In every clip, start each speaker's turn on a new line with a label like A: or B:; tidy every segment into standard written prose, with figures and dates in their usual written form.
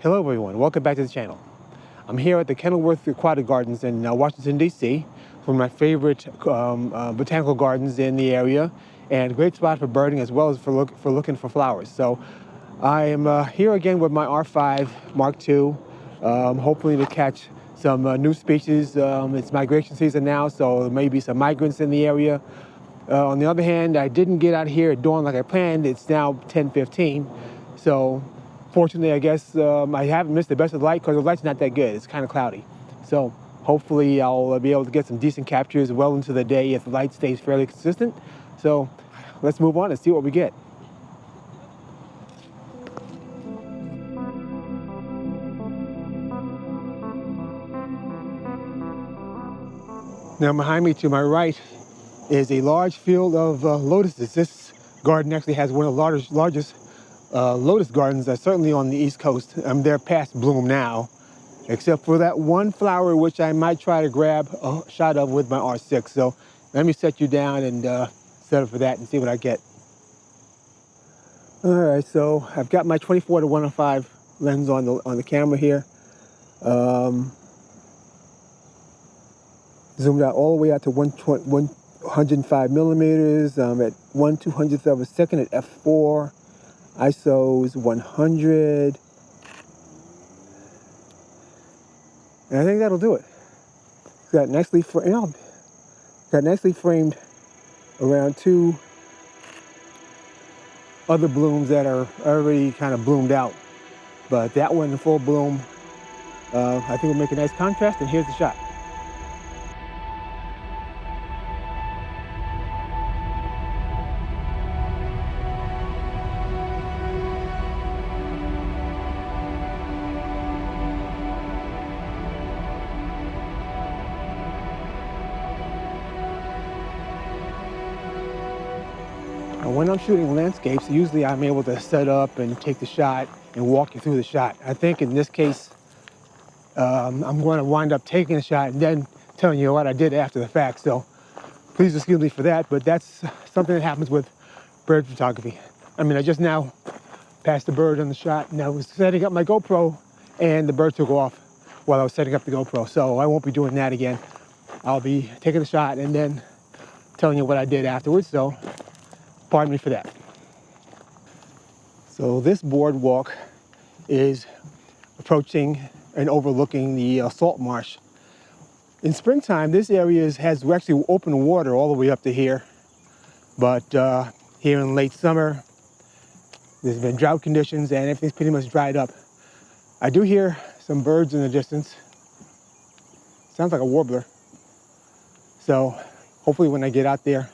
A: Hello everyone, welcome back to the channel. I'm here at the Kenilworth Aquatic Gardens in Washington, D.C. one of my favorite botanical gardens in the area, and a great spot for birding as well as for looking for flowers. So I am here again with my R5 Mark II, hopefully to catch some new species. It's migration season now, so there may be some migrants in the area. On the other hand, I didn't get out here at dawn like I planned. It's now 10:15, so fortunately, I guess I haven't missed the best of the light because the light's not that good. It's kind of cloudy. So hopefully I'll be able to get some decent captures well into the day if the light stays fairly consistent. So let's move on and see what we get. Now behind me to my right is a large field of lotuses. This garden actually has one of the largest lotus gardens that's certainly on the East Coast. They're past bloom now, except for that one flower which I might try to grab a shot of with my R6. So let me set you down and set up for that and see what I get. All right, so I've got my 24-105 lens on the camera here. Zoomed out all the way out to 105 millimeters. I'm at 1/200th of a second at f4. ISO is 100. And I think that'll do it. Got nicely framed around two other blooms that are already kind of bloomed out. But that one in full bloom, I think will make a nice contrast, and here's the shot. When I'm shooting landscapes, usually I'm able to set up and take the shot and walk you through the shot. I think in this case, I'm going to wind up taking the shot and then telling you what I did after the fact. So please excuse me for that, but that's something that happens with bird photography. I mean, I just now passed the bird on the shot, and I was setting up my GoPro and the bird took off while I was setting up the GoPro. So I won't be doing that again. I'll be taking the shot and then telling you what I did afterwards. So pardon me for that. So this boardwalk is approaching and overlooking the salt marsh. In springtime, this area has actually open water all the way up to here. But here in late summer, there's been drought conditions and everything's pretty much dried up. I do hear some birds in the distance. Sounds like a warbler. So hopefully when I get out there,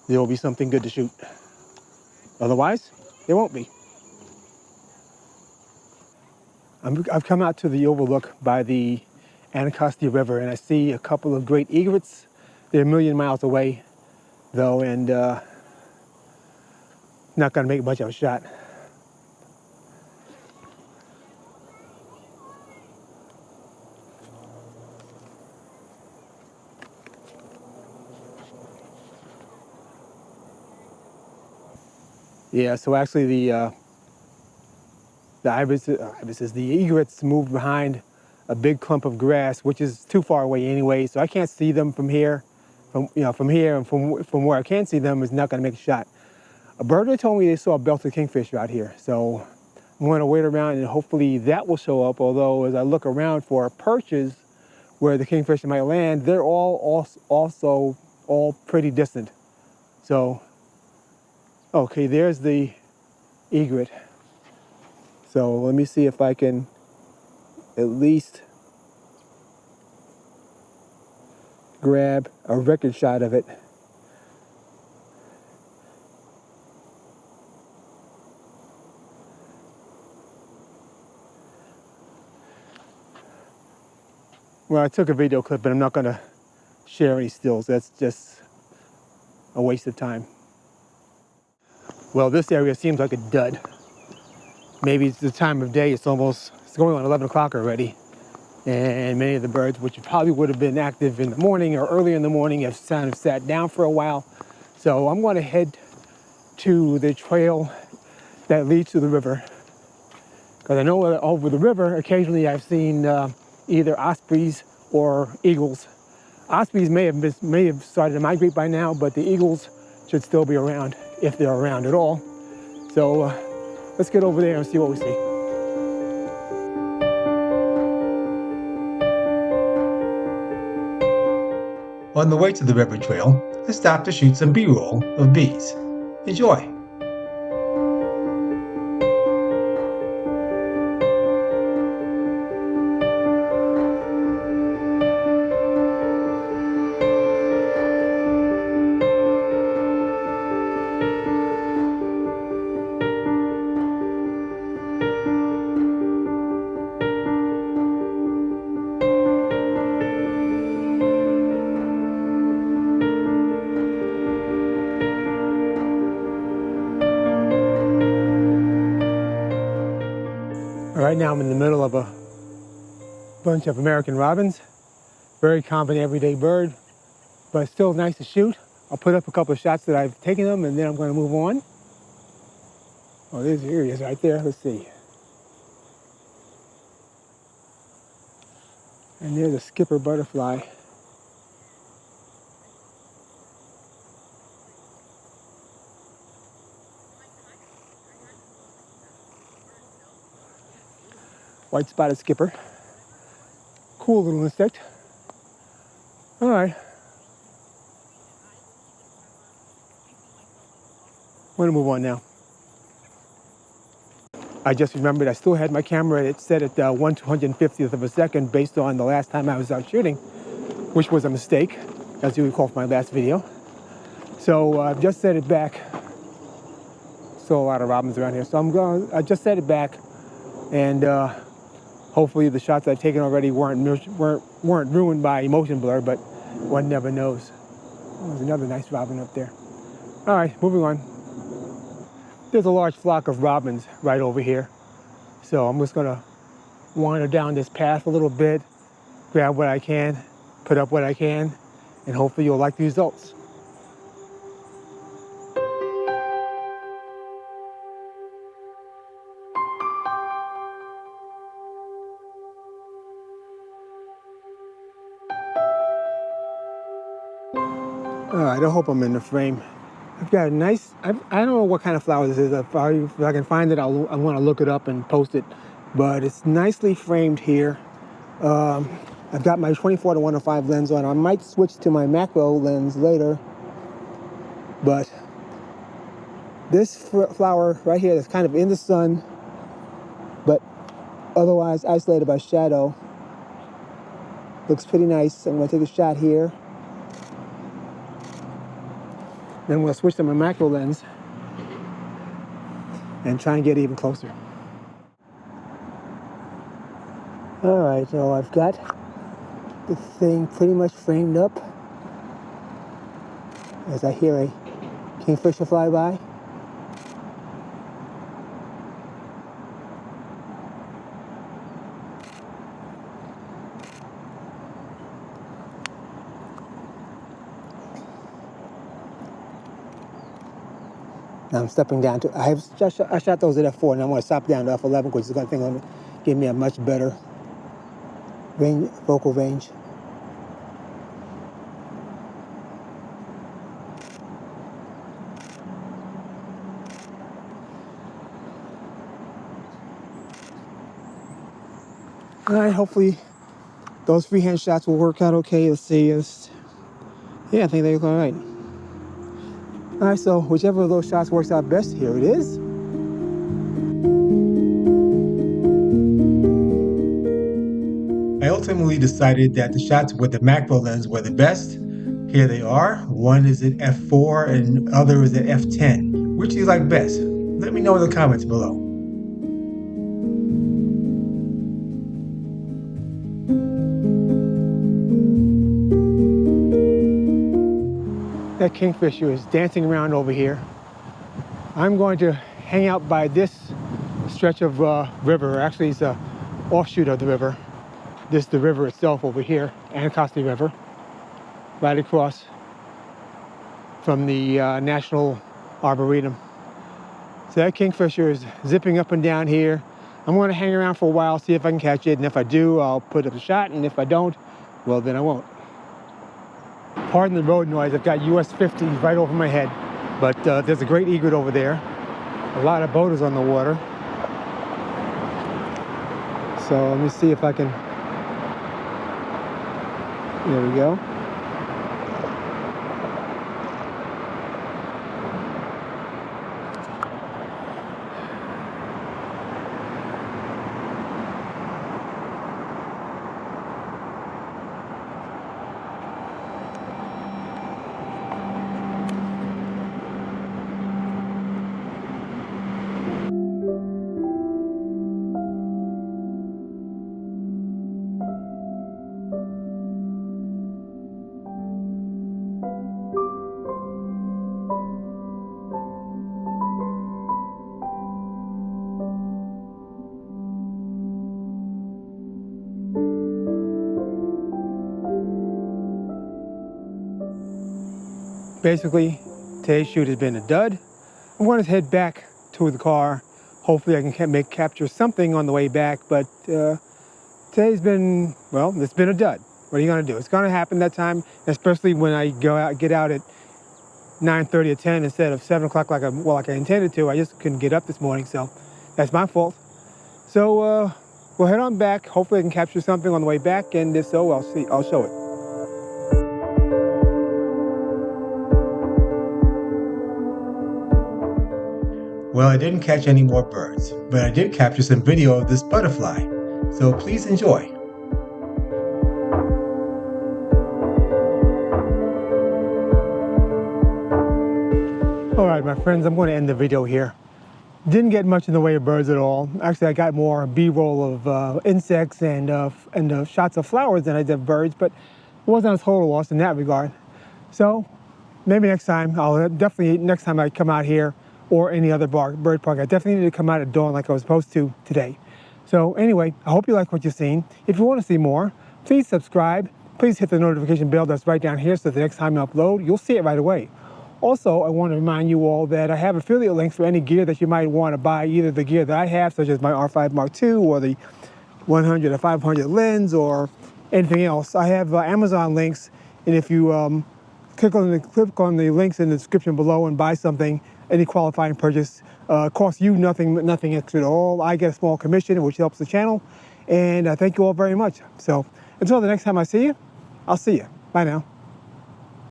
A: there will be something good to shoot. Otherwise, there won't be. I've come out to the overlook by the Anacostia River, and I see a couple of great egrets. They're a million miles away, though, and not gonna make much of a shot. Yeah, so actually the egrets moved behind a big clump of grass, which is too far away anyway, so I can't see them from here. From here and from where I can see them is not going to make a shot. A birder told me they saw a belted kingfisher out here, so I'm going to wait around and hopefully that will show up. Although as I look around for perches where the kingfisher might land, they're also all pretty distant. So. Okay, there's the egret. So let me see if I can at least grab a record shot of it. Well, I took a video clip, but I'm not going to share any stills. That's just a waste of time. Well, this area seems like a dud. Maybe it's the time of day, it's going on 11 o'clock already. And many of the birds, which probably would have been active in the morning or early in the morning, have kind of sat down for a while. So I'm going to head to the trail that leads to the river Because I know over the river, occasionally I've seen either ospreys or eagles. Ospreys may have started to migrate by now, but the eagles should still be around, if they're around at all. So let's get over there and see what we see. On the way to the river trail, I stopped to shoot some B-roll of bees. Enjoy! Right now I'm in the middle of a bunch of American robins. Very common everyday bird, but still nice to shoot. I'll put up a couple of shots that I've taken them and then I'm going to move on. Oh, here he is right there. Let's see. And there's a skipper butterfly. White spotted skipper. Cool little insect. All right. I'm going to move on now. I just remembered I still had my camera set at 1/250th of a second based on the last time I was out shooting, which was a mistake, as you recall from my last video. So I've just set it back. Still a lot of robins around here. So I just set it back, and hopefully the shots I've taken already weren't ruined by motion blur, but one never knows. Oh, there's another nice robin up there. All right, moving on. There's a large flock of robins right over here. So I'm just gonna wander down this path a little bit, grab what I can, put up what I can, and hopefully you'll like the results. All right, I hope I'm in the frame. I've got a nice, I don't know what kind of flower this is. If I can find it, I want to look it up and post it. But it's nicely framed here. I've got my 24-105 lens on. I might switch to my macro lens later. But this flower right here is kind of in the sun, but otherwise isolated by shadow. Looks pretty nice. I'm going to take a shot here. Then we'll switch to my macro lens and try and get even closer. All right, so I've got the thing pretty much framed up as I hear a kingfisher fly by. Now I'm stepping down to, I shot those at f4, and I'm going to stop down to f11 because it's going to give me a much better focal range. All right, hopefully those freehand shots will work out okay. Let's see. Yeah, I think they look all right. All right, so whichever of those shots works out best, here it is. I ultimately decided that the shots with the macro lens were the best. Here they are. One is at f4 and the other is at f10. Which do you like best? Let me know in the comments below. That kingfisher is dancing around over here. I'm going to hang out by this stretch of river. Actually, it's an offshoot of the river. This is the river itself over here, Anacostia River, right across from the National Arboretum. So that kingfisher is zipping up and down here. I'm going to hang around for a while, see if I can catch it, and if I do, I'll put up a shot, and if I don't, well, then I won't. Pardon the road noise. I've got US 50 right over my head, but there's a great egret over there. A lot of boaters on the water. So let me see if I can. There we go. Basically, today's shoot has been a dud. I'm going to head back to the car. Hopefully I can capture something on the way back, but today's been, well, it's been a dud. What are you going to do? It's going to happen that time, especially when I get out at 9:30 or 10 instead of 7 o'clock like I intended to. I just couldn't get up this morning, so that's my fault. So we'll head on back. Hopefully I can capture something on the way back, and if so, I'll show it. Well, I didn't catch any more birds, but I did capture some video of this butterfly, so please enjoy. All right, my friends, I'm going to end the video here. Didn't get much in the way of birds at all. Actually, I got more B-roll of insects and shots of flowers than I did birds, but it wasn't a total loss in that regard. So maybe next time, next time I come out here, or any other bird park, I definitely need to come out at dawn like I was supposed to today. So anyway, I hope you like what you've seen. If you want to see more, please subscribe. Please hit the notification bell that's right down here so the next time I upload, you'll see it right away. Also, I want to remind you all that I have affiliate links for any gear that you might want to buy, either the gear that I have, such as my R5 Mark II, or the 100 or 500 lens, or anything else. I have Amazon links, and if you click on the links in the description below and buy something, any qualifying purchase costs you nothing extra at all. I get a small commission, which helps the channel, and I thank you all very much. So until the next time I see you, I'll see you. Bye now.